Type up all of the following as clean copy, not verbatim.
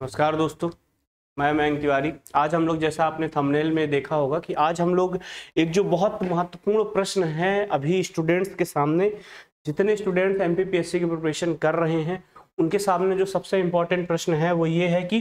नमस्कार दोस्तों, मैं मयंक तिवारी। आज हम लोग, जैसा आपने थंबनेल में देखा होगा, कि आज हम लोग एक जो बहुत महत्वपूर्ण प्रश्न है अभी स्टूडेंट्स के सामने, जितने स्टूडेंट्स एमपीपीएससी की प्रिपरेशन कर रहे हैं उनके सामने जो सबसे इम्पोर्टेंट प्रश्न है वो ये है कि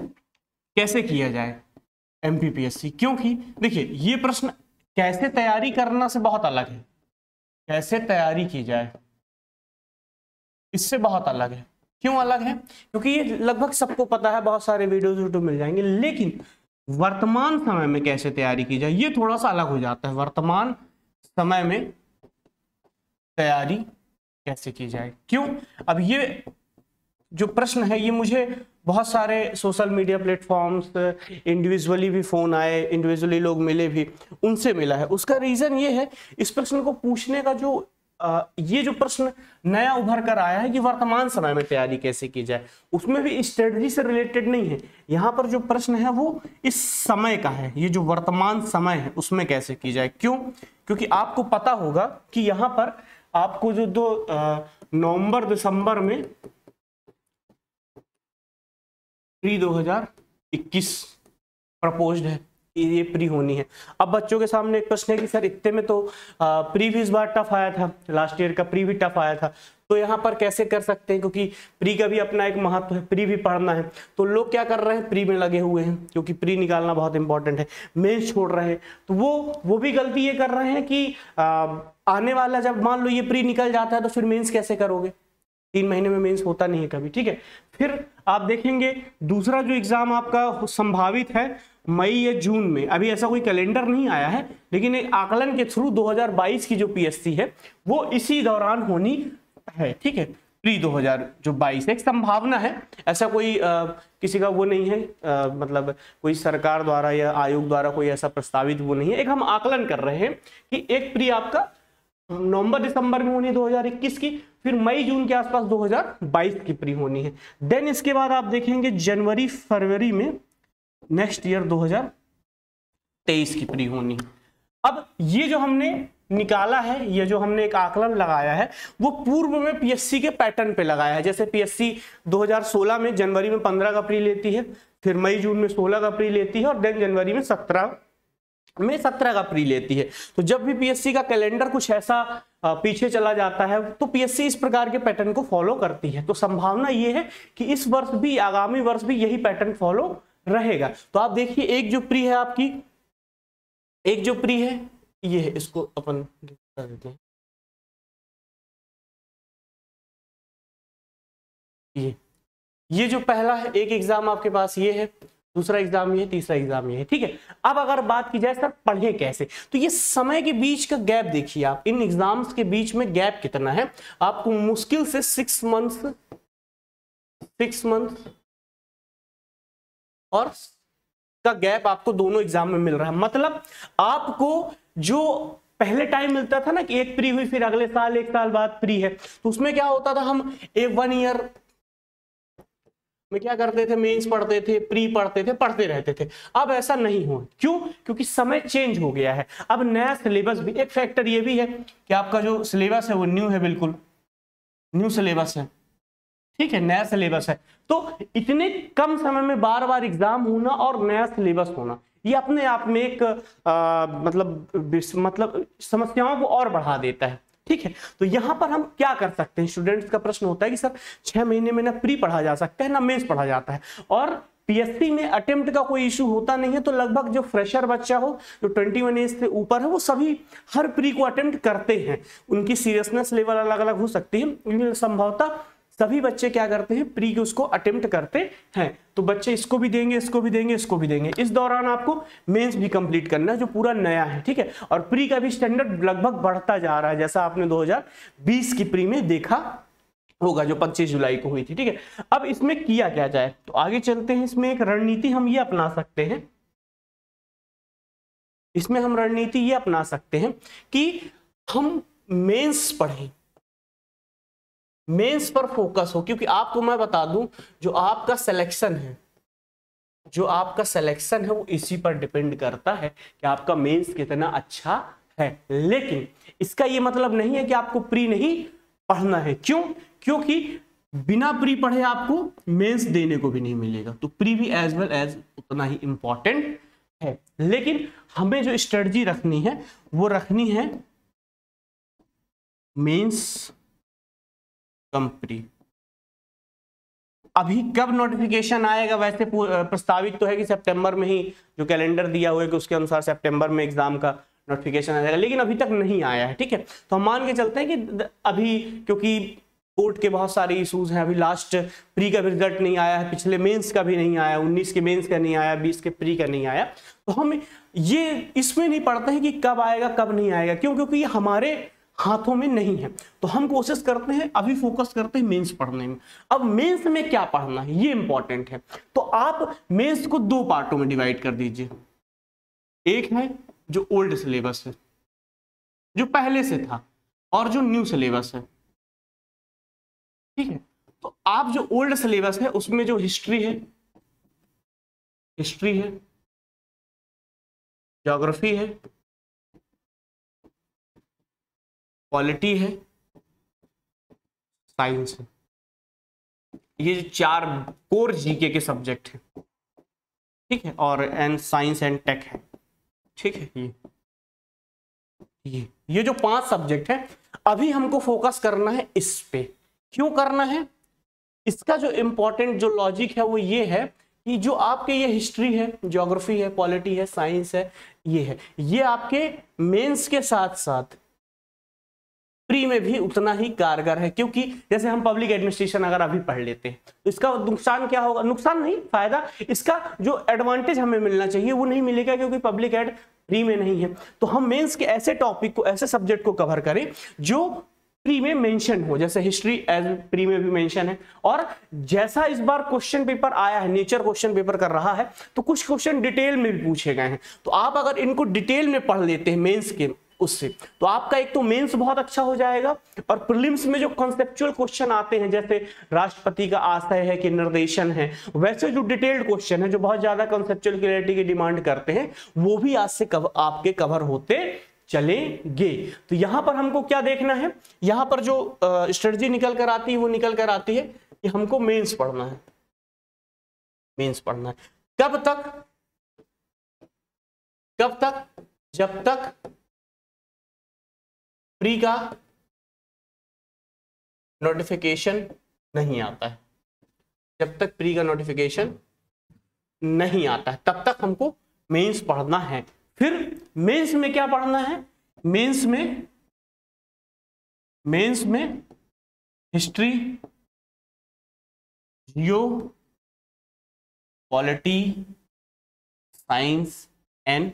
कैसे किया जाए एमपीपीएससी। क्योंकि देखिए, ये प्रश्न कैसे तैयारी करना से बहुत अलग है, कैसे तैयारी की जाए इससे बहुत अलग है। क्यों अलग है? क्योंकि ये लगभग सबको पता है, बहुत सारे वीडियोस यूट्यूब मिल जाएंगे, लेकिन वर्तमान समय में कैसे तैयारी की जाए ये थोड़ा सा अलग हो जाता है। वर्तमान समय में तैयारी कैसे की जाए, क्यों? अब ये जो प्रश्न है ये मुझे बहुत सारे सोशल मीडिया प्लेटफॉर्म्स, इंडिविजुअली भी फोन आए, इंडिविजुअली लोग मिले भी, उनसे मिला है। उसका रीजन ये है, इस प्रश्न को पूछने का जो ये जो प्रश्न नया उभर कर आया है कि वर्तमान समय में तैयारी कैसे की जाए, उसमें भी स्ट्रेटजी से रिलेटेड नहीं है। यहाँ पर जो प्रश्न है वो इस समय का है, ये जो वर्तमान समय है उसमें कैसे की जाए। क्यों? क्योंकि आपको पता होगा कि यहाँ पर आपको जो नवंबर दिसंबर में प्री 2021 प्रपोज्ड है, ये प्री होनी है। अब बच्चों के सामने एक प्रश्न है कि सर इतने में तो प्री भी इस बार टफ आया था, लास्ट ईयर का प्री भी टफ आया था, तो यहाँ पर कैसे कर सकते हैं? क्योंकि प्री का भी अपना एक महत्व है, प्री भी पढ़ना है। तो लोग क्या कर रहे हैं, प्री में लगे हुए हैं, क्योंकि प्री निकालना बहुत इंपॉर्टेंट है, मेंस छोड़ रहे हैं। तो वो भी गलती ये कर रहे हैं कि आने वाला, जब मान लो ये प्री निकल जाता है तो फिर मेंस कैसे करोगे? 3 महीने में मेंस होता नहीं है कभी, ठीक है। फिर आप देखेंगे दूसरा जो एग्जाम आपका संभावित है मई या जून में, अभी ऐसा कोई कैलेंडर नहीं आया है, लेकिन एक आकलन के थ्रू 2022 की जो पीएससी है वो इसी दौरान होनी है, ठीक है। प्री 2022 एक संभावना है, ऐसा कोई किसी का वो नहीं है, मतलब कोई सरकार द्वारा या आयोग द्वारा कोई ऐसा प्रस्तावित वो नहीं है। एक हम आकलन कर रहे हैं कि एक प्री आपका नवंबर दिसंबर में होनी है 2021 की, फिर मई जून के आसपास 2022 की प्री होनी है। देन इसके बाद आप देखेंगे जनवरी फरवरी में नेक्स्ट ईयर 2023 की प्री होनी है। अब ये जो हमने निकाला है, ये जो हमने एक आकलन लगाया है, वो पूर्व में पीएससी के पैटर्न पे लगाया है। जैसे पीएससी 2016 में जनवरी में 15 का प्री लेती है, फिर मई जून में 16 का प्री लेती है, और देन जनवरी में 17 का प्री लेती है। तो जब भी पीएससी का कैलेंडर कुछ ऐसा पीछे चला जाता है तो पीएससी इस प्रकार के पैटर्न को फॉलो करती है। तो संभावना ये है कि इस वर्ष भी, आगामी वर्ष भी यही पैटर्न फॉलो रहेगा। तो आप देखिए, एक जो प्री है आपकी, एक जो प्री है ये है, इसको अपन कर देते हैं, ये जो पहला है, एक एग्जाम आपके पास ये है, दूसरा एग्जाम ये है, तीसरा एग्जाम ये है, ठीक है। अब अगर बात की जाए सर पढ़े कैसे, तो ये समय के बीच का गैप देखिए आप, इन एग्जाम्स के बीच में गैप कितना है। आपको मुश्किल से 6 मंथ और का गैप आपको दोनों एग्जाम में मिल रहा है। मतलब आपको जो पहले टाइम मिलता था ना कि एक प्री हुई फिर अगले साल, 1 साल बाद प्री है, तो उसमें क्या होता था, हम एक 1 ईयर में क्या करते थे, मेंस पढ़ते थे, प्री पढ़ते थे, पढ़ते रहते थे। अब ऐसा नहीं हो। क्यों? क्योंकि समय चेंज हो गया है, अब नया सिलेबस भी। एक फैक्टर ये भी है कि आपका जो सिलेबस है वो न्यू है, बिल्कुल न्यू सिलेबस है, ठीक है, नया सिलेबस है। तो इतने कम समय में बार बार एग्जाम होना और नया सिलेबस होना, ये अपने आप में एक मतलब समस्याओं को और बढ़ा देता है, ठीक है। तो यहां पर हम क्या कर सकते हैं? स्टूडेंट्स का प्रश्न होता है कि सर 6 महीने में ना प्री पढ़ा जा सकता है ना मेंस पढ़ा जाता है, और पीएससी में अटेम्प्ट का कोई इशू होता नहीं है। तो लगभग जो फ्रेशर बच्चा हो, जो 21 एज से ऊपर है, वो सभी हर प्री को अटेम्प्ट करते हैं। उनकी सीरियसनेस लेवल अलग अलग हो सकती है, लेकिन संभवतः सभी बच्चे क्या करते हैं, प्री के उसको अटेम्प्ट करते हैं। तो बच्चे इसको भी देंगे, इसको भी देंगे, इसको भी देंगे। इस दौरान आपको मेंस भी कंप्लीट करना है जो पूरा नया है, ठीक है। और प्री का भी स्टैंडर्ड लगभग बढ़ता जा रहा है, जैसा आपने 2020 की प्री में देखा होगा, जो 25 जुलाई को हुई थी, ठीक है। अब इसमें किया क्या जाए, तो आगे चलते हैं। इसमें एक रणनीति हम ये अपना सकते हैं, इसमें हम रणनीति ये अपना सकते हैं कि हम मेंस पढ़ें, मेंस पर फोकस हो। क्योंकि आपको मैं बता दूं, जो आपका सिलेक्शन है, जो आपका सिलेक्शन है वो इसी पर डिपेंड करता है कि आपका मेंस कितना अच्छा है। लेकिन इसका ये मतलब नहीं है कि आपको प्री नहीं पढ़ना है। क्यों? क्योंकि बिना प्री पढ़े आपको मेंस देने को भी नहीं मिलेगा, तो प्री भी एज वेल एज उतना ही इंपॉर्टेंट है। लेकिन हमें जो स्ट्रेटजी रखनी है वो रखनी है मेंस कम प्री। अभी कब नोटिफिकेशन आएगा, वैसे प्रस्तावित तो है कि सितंबर में ही, जो कैलेंडर दिया हुआ है कि उसके अनुसार सितंबर में एग्जाम का नोटिफिकेशन आ जाएगा, लेकिन अभी तक नहीं आया है। ठीक है, तो हम मान के चलते हैं कि अभी क्योंकि कोर्ट के बहुत सारे इश्यूज हैं, अभी लास्ट प्री का भी रिजल्ट नहीं आया है, पिछले मेंस का भी नहीं आया, 19 के मेंस का नहीं आया, 20 के प्री का नहीं आया, तो हम ये इसमें नहीं पढ़ते हैं कि कब आएगा कब नहीं आएगा, क्यों? क्योंकि ये हमारे हाथों में नहीं है। तो हम कोशिश करते हैं, अभी फोकस करते हैं मेंस पढ़ने में। अब मेंस में क्या पढ़ना है ये इंपॉर्टेंट है। तो आप मेंस को दो पार्टों में डिवाइड कर दीजिए। एक है जो ओल्ड सिलेबस है, जो पहले से था, और जो न्यू सिलेबस है। ठीक है, तो आप जो ओल्ड सिलेबस है उसमें जो हिस्ट्री है, ज्योग्राफी है, पॉलिटी है, साइंस है, ये चार कोर जीके के सब्जेक्ट हैं। ठीक है, और एंड साइंस एंड टेक है। ठीक है, ये जो 5 सब्जेक्ट है, अभी हमको फोकस करना है इस पे। क्यों करना है? इसका जो इंपॉर्टेंट जो लॉजिक है वो ये है कि जो आपके ये हिस्ट्री है, ज्योग्राफी है, पॉलिटी है, साइंस है, ये आपके मेंस के साथ साथ प्री में भी उतना ही कारगर है। क्योंकि जैसे हम पब्लिक एडमिनिस्ट्रेशन अगर अभी पढ़ लेते हैं तो इसका नुकसान क्या होगा? नुकसान नहीं, फायदा। इसका जो एडवांटेज हमें मिलना चाहिए वो नहीं मिलेगा, क्योंकि पब्लिक एड प्री में नहीं है। तो हम मेंस के ऐसे टॉपिक को, ऐसे सब्जेक्ट को कवर करें जो प्री में मेंशन हो, जैसे हिस्ट्री एज प्री में भी मेंशन है। और जैसा इस बार क्वेश्चन पेपर आया है, नेचर क्वेश्चन पेपर कर रहा है, तो कुछ क्वेश्चन डिटेल में भी पूछे गए हैं। तो आप अगर इनको डिटेल में पढ़ लेते हैं मेंस के उससे, तो आपका एक तो मेंस बहुत अच्छा हो जाएगा, और प्रीलिम्स में जो कॉन्सेप्चुअल क्वेश्चन आते हैं, जैसे राष्ट्रपति का आशय है कि निर्देशन है, वैसे जो डिटेल्ड क्वेश्चन है जो बहुत ज्यादा कॉन्सेप्चुअल क्लैरिटी की डिमांड करते हैं, वो भी आज से आपके कवर होते चलेंगे। तो यहां पर हमको क्या देखना है? यहां पर जो स्ट्रेटजी निकल कर आती है वो निकल कर आती है कि हमको मेंस पढ़ना है। मेंस पढ़ना है कब तक? जब तक प्री का नोटिफिकेशन नहीं आता है। जब तक प्री का नोटिफिकेशन नहीं आता है तब तक हमको मेंस पढ़ना है। फिर मेंस में क्या पढ़ना है? मेंस में history, Jio, polity, science and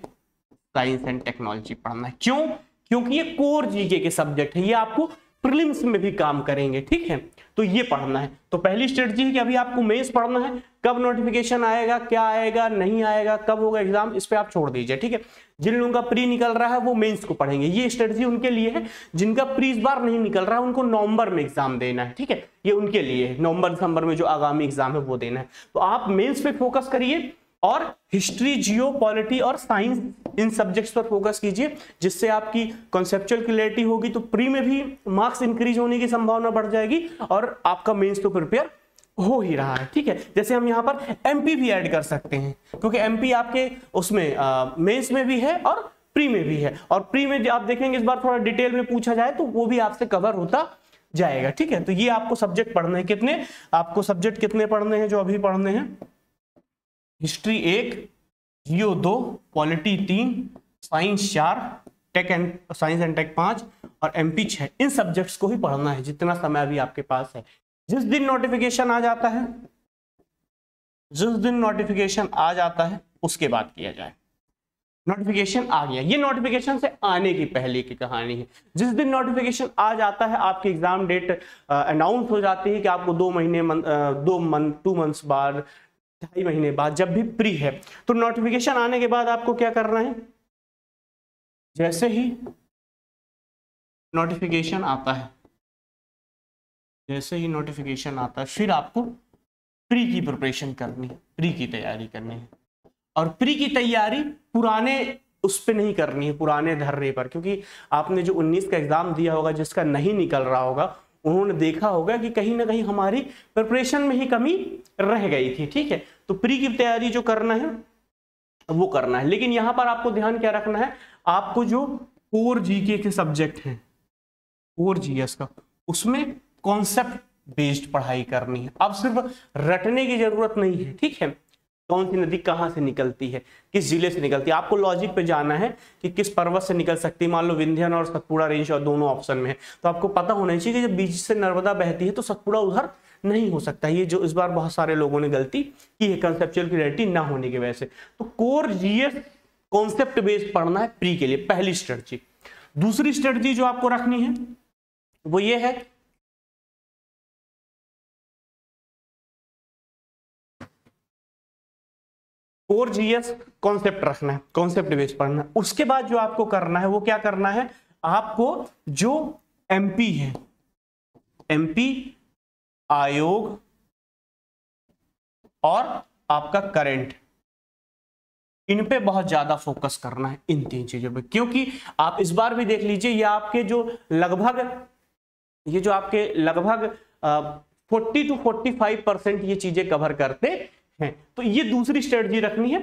technology पढ़ना है। क्यों? क्योंकि ये कोर जीके के सब्जेक्ट है, ये आपको प्रीलिम्स में भी काम करेंगे। ठीक है, तो ये पढ़ना है। तो पहली स्ट्रेटजी है कि अभी आपको मेंस पढ़ना है। कब नोटिफिकेशन आएगा, क्या आएगा, नहीं आएगा, कब होगा एग्जाम, इस पे आप छोड़ दीजिए। ठीक है, जिन लोगों का प्री निकल रहा है वो मेंस को पढ़ेंगे। ये स्ट्रेटजी उनके लिए है जिनका प्री इस बार नहीं निकल रहा है, उनको नवंबर में एग्जाम देना है। ठीक है, ये उनके लिए है, नवंबर दिसंबर में जो आगामी एग्जाम है वो देना है। तो आप मेंस पे फोकस करिए और हिस्ट्री, जियो, पॉलिटी और साइंस, इन सब्जेक्ट्स पर फोकस कीजिए, जिससे आपकी कॉन्सेप्चुअल क्लैरिटी होगी। तो प्री में भी मार्क्स इंक्रीज होने की संभावना बढ़ जाएगी और आपका मेंस तो प्रिपेयर हो ही रहा है। ठीक है, जैसे हम यहाँ पर एमपी भी ऐड कर सकते हैं, क्योंकि एमपी आपके उसमें मेंस में भी है और प्री में भी है। और प्री में आप देखेंगे इस बार थोड़ा डिटेल में पूछा जाए तो वो भी आपसे कवर होता जाएगा। ठीक है, तो ये आपको सब्जेक्ट पढ़ने हैं। कितने आपको सब्जेक्ट कितने पढ़ने हैं? जो अभी पढ़ने हैं, history 1, geo 2, polity 3, science 4, science and tech 5 और एमपी 6। इन सब्जेक्ट्स को ही पढ़ना है जितना समय अभी आपके पास है। जिस दिन नोटिफिकेशन आ जाता है उसके बाद किया जाए। नोटिफिकेशन आ गया, ये नोटिफिकेशन से आने की पहले की कहानी है। जिस दिन नोटिफिकेशन आ जाता है, आपकी एग्जाम डेट अनाउंस हो जाती है कि आपको 2 मंथ्स बाद, 2.5 महीने बाद, जब भी प्री है, तो नोटिफिकेशन आने के बाद आपको क्या करना है? जैसे ही नोटिफिकेशन आता है, फिर आपको प्री की प्रिपरेशन करनी है, प्री की तैयारी करनी है। और प्री की तैयारी पुराने उस पे नहीं करनी है, पुराने धर्रे पर, क्योंकि आपने जो 19 का एग्जाम दिया होगा, जिसका नहीं निकल रहा होगा, उन्होंने देखा होगा कि कहीं ना कहीं हमारी प्रिपरेशन में ही कमी रह गई थी। ठीक है, तो प्री की तैयारी जो करना है वो करना है। लेकिन यहां पर आपको ध्यान क्या रखना है, आपको जो कोर जीके के सब्जेक्ट हैं, कोर जीएस का, उसमें कॉन्सेप्ट बेस्ड पढ़ाई करनी है। अब सिर्फ रटने की जरूरत नहीं है। ठीक है, कौन सी नदी कहां से निकलती है, किस जिले से निकलती है, आपको लॉजिक पे जाना है कि किस पर्वत से निकल सकती है। मान लो विंध्यन और सतपुड़ा रेंज और दोनों ऑप्शन में है, तो आपको पता होना चाहिए कि जब बीच से नर्मदा बहती है तो सतपुड़ा उधर नहीं हो सकता। ये जो इस बार बहुत सारे लोगों ने गलती की है कंसेप्चुअल क्लैरिटी ना होने की वजह से। तो कोर जीएस कॉन्सेप्ट बेस्ड पढ़ना है प्री के लिए, पहली स्ट्रेटजी। दूसरी स्ट्रेटजी जो आपको रखनी है वो ये है, कोर जीएस कॉन्सेप्ट रखना है, कॉन्सेप्ट बेस्ड पढ़ना है। उसके बाद जो आपको करना है वो क्या करना है, आपको जो एमपी है, एमपी आयोग और आपका करंट, इन पे बहुत ज्यादा फोकस करना है, इन तीन चीजों पे। क्योंकि आप इस बार भी देख लीजिए, ये आपके जो लगभग 40 to 45% ये चीजें कवर करते हैं। तो ये दूसरी स्ट्रेटजी रखनी है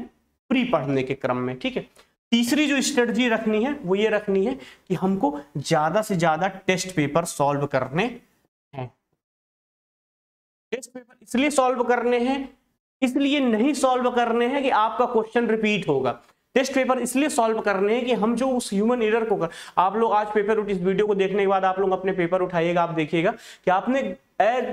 प्री पढ़ने के क्रम में। ठीक है, तीसरी जो स्ट्रेटजी रखनी है वो ये रखनी है कि हमको ज्यादा से ज्यादा टेस्ट पेपर सॉल्व करने हैं। टेस्ट पेपर इसलिए सॉल्व करने हैं, इसलिए नहीं सॉल्व करने हैं कि आपका क्वेश्चन रिपीट होगा। टेस्ट पेपर इसलिए सॉल्व करने हैं कि हम जो उस ह्यूमन एरर को आप लोग आज पेपर इस वीडियो को देखने के बाद आप लोग अपने पेपर उठाइएगा, आप देखिएगा कि आपने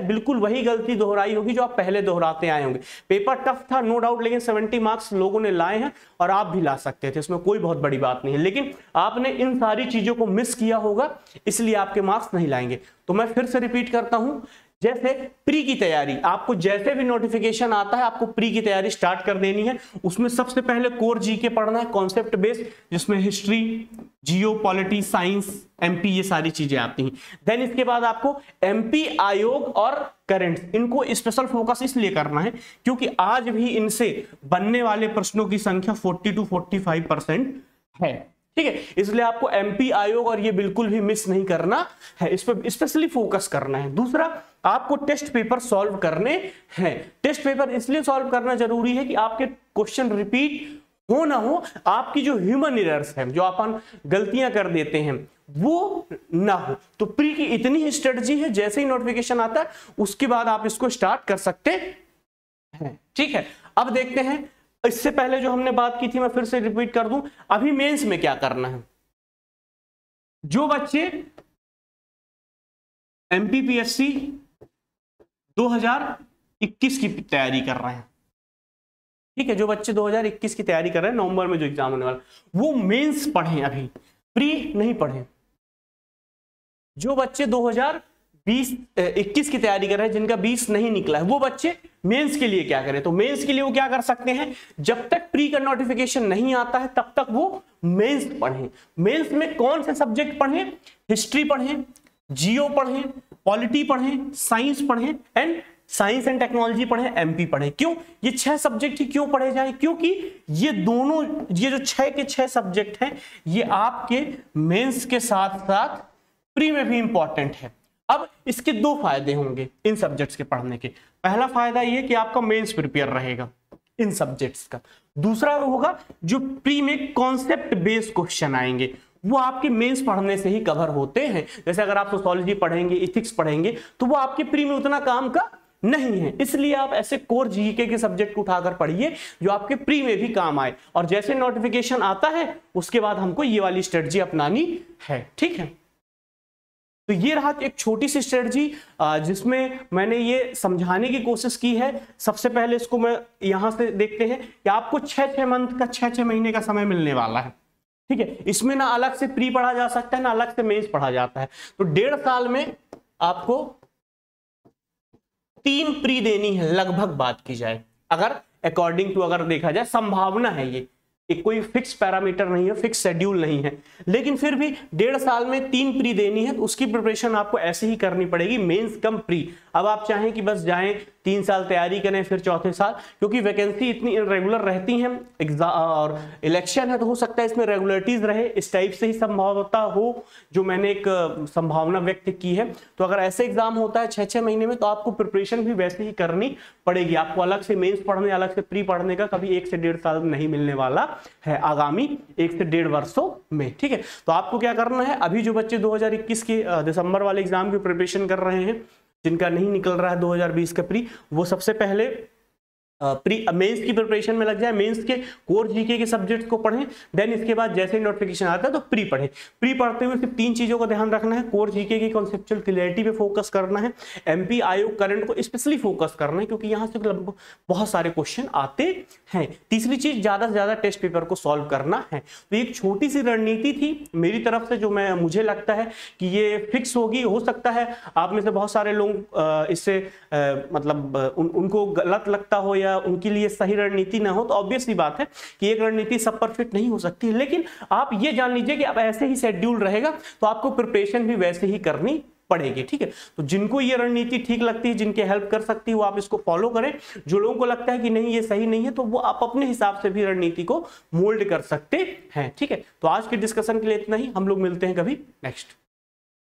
बिल्कुल वही गलती दोहराई होगी जो आप पहले दोहराते आए होंगे। पेपर टफ था नो डाउट, लेकिन 70 मार्क्स लोगों ने लाए हैं और आप भी ला सकते थे, इसमें कोई बहुत बड़ी बात नहीं है। लेकिन आपने इन सारी चीजों को मिस किया होगा, इसलिए आपके मार्क्स नहीं लाएंगे। तो मैं फिर से रिपीट करता हूं, जैसे प्री की तैयारी, आपको जैसे भी नोटिफिकेशन आता है आपको प्री की तैयारी स्टार्ट कर देनी है। उसमें सबसे पहले कोर जीके पढ़ना है, कॉन्सेप्ट बेस्ड, जिसमें हिस्ट्री, जियो, पॉलिटी, साइंस, एमपी, ये सारी चीजें आती हैं। देन इसके बाद आपको एमपी आयोग और करंट्स, इनको स्पेशल फोकस इसलिए करना है क्योंकि आज भी इनसे बनने वाले प्रश्नों की संख्या 40 to 45% है। ठीक है, इसलिए आपको एमपी आयोग और ये बिल्कुल भी मिस नहीं करना है, इस पर स्पेशली फोकस करना है। दूसरा, आपको टेस्ट पेपर सॉल्व करने हैं। टेस्ट पेपर इसलिए सॉल्व करना जरूरी है कि आपके क्वेश्चन रिपीट हो ना हो, आपकी जो ह्यूमन एरर्स हैं, जो अपन गलतियां कर देते हैं, वो ना हो। तो प्री की इतनी ही स्ट्रेटजी है, जैसे ही नोटिफिकेशन आता है उसके बाद आप इसको स्टार्ट कर सकते हैं। ठीक है, अब देखते हैं, इससे पहले जो हमने बात की थी मैं फिर से रिपीट कर दूं, अभी मेंस में क्या करना है। जो बच्चे एमपीपीएससी 2021 की तैयारी कर रहे हैं, ठीक है, जो बच्चे 2021 की तैयारी कर रहे हैं, नवंबर में जो एग्जाम होने वाला, वो मेंस पढ़ें, अभी प्री नहीं पढ़ें। जो बच्चे 2021 की तैयारी कर रहे हैं, जिनका 20 नहीं निकला है, वो बच्चे मेंस के लिए क्या करें। तो मेंस के लिए वो क्या कर सकते हैं, जब तक प्री का नोटिफिकेशन नहीं आता है तब तक वो मेंस पढ़ें। मेंस में कौन से सब्जेक्ट पढ़ें, हिस्ट्री पढ़ें, जियो पढ़ें, पॉलिटी पढ़ें, साइंस पढ़ें एंड साइंस एंड टेक्नोलॉजी पढ़ें, एमपी पढ़ें। क्यों ये 6 सब्जेक्ट ही क्यों पढ़े जाएं, क्योंकि ये दोनों, ये जो 6 के 6 सब्जेक्ट हैं, ये आपके मेंस के साथ साथ प्री में भी इंपॉर्टेंट है। अब इसके 2 फायदे होंगे इन सब्जेक्ट्स के पढ़ने के। पहला फायदा ये कि आपका मेंस प्रिपेयर रहेगा इन सब्जेक्ट्स का। दूसरा होगा जो प्री में कॉन्सेप्ट बेस्ड क्वेश्चन आएंगे, वो आपके मेंस पढ़ने से ही कवर होते हैं। जैसे अगर आप सोशियोलॉजी पढ़ेंगे, इथिक्स पढ़ेंगे, तो वो आपके प्री में उतना काम का नहीं है। इसलिए आप ऐसे कोर जीके के सब्जेक्ट को उठाकर पढ़िए जो आपके प्री में भी काम आए, और जैसे नोटिफिकेशन आता है उसके बाद हमको ये वाली स्ट्रेटजी अपनानी है। ठीक है, तो ये रहा एक छोटी सी स्ट्रेटजी जिसमें मैंने ये समझाने की कोशिश की है। सबसे पहले इसको मैं यहां से देखते हैं कि आपको 6-6 मंथ का 6-6 महीने का समय मिलने वाला है। ठीक है, इसमें ना अलग से प्री पढ़ा जा सकता है ना अलग से मेंस पढ़ा जाता है। तो 1.5 साल में आपको 3 प्री देनी है लगभग, बात की जाए अगर अकॉर्डिंग टू, अगर देखा जाए संभावना है ये एक कोई फिक्स पैरामीटर नहीं है, फिक्स शेड्यूल नहीं है, लेकिन फिर भी 1.5 साल में 3 प्री देनी है तो उसकी प्रिपरेशन आपको ऐसे ही करनी पड़ेगी, मेंस कम प्री। अब आप चाहें कि बस जाएं 3 साल तैयारी करें फिर चौथे साल, क्योंकि वैकेंसी इतनी इरेगुलर रहती हैं एग्जाम और इलेक्शन है, तो हो सकता है इसमें रेगुलरिटीज रहे, इस टाइप से ही संभावना हो जो मैंने एक संभावना व्यक्त की है। तो अगर ऐसे एग्जाम होता है 6-6 महीने में तो आपको प्रिपरेशन भी वैसे ही करनी पड़ेगी। आपको अलग से मेंस पढ़ने, अलग से प्री पढ़ने का कभी 1 से 1.5 साल नहीं मिलने वाला है आगामी 1 से 1.5 वर्षों में। ठीक है, तो आपको क्या करना है, अभी जो बच्चे 2021 के दिसंबर वाले एग्जाम की प्रिपरेशन कर रहे हैं, जिनका नहीं निकल रहा है 2020 का प्री, वो सबसे पहले प्री मेंस की प्रिपरेशन में लग जाए, मेंस के कोर जीके के सब्जेक्ट्स को पढ़ें, देन इसके बाद जैसे ही नोटिफिकेशन आता है तो प्री पढ़ें। प्री पढ़ते हुए सिर्फ 3 चीजों का ध्यान रखना है, कोर जीके की कॉन्सेप्चुअल क्लियरिटी पे फोकस करना है, एमपी आयोग करंट को स्पेशली फोकस करना है क्योंकि यहाँ से बहुत सारे क्वेश्चन आते हैं। तीसरी चीज, ज्यादा से ज्यादा टेस्ट पेपर को सॉल्व करना है। तो एक छोटी सी रणनीति थी मेरी तरफ से जो मुझे लगता है कि ये फिक्स होगी। हो सकता है आप में से बहुत सारे लोग इससे मतलब उनको गलत लगता हो या उनके लिए सही रणनीति ना हो, तो ऑब्वियस सी बात है कि एक रणनीति सब पर फिट नहीं हो सकती, लेकिन आप ये जान लीजिए कि अब ऐसे ही शेड्यूल रहेगा तो आपको प्रिपरेशन भी वैसे ही करनी पड़ेगी। ठीक है, तो जिनको ये रणनीति ठीक लगती है, जिनके हेल्प कर सकती है, वो आप इसको फॉलो करें। जो लोगों को लगता है कि नहीं ये सही नहीं है, तो वो आप अपने हिसाब से भी रणनीति को मोल्ड कर सकते हैं। ठीक है, तो आज के डिस्कशन के लिए इतना ही, हम लोग मिलते हैं कभी नेक्स्ट।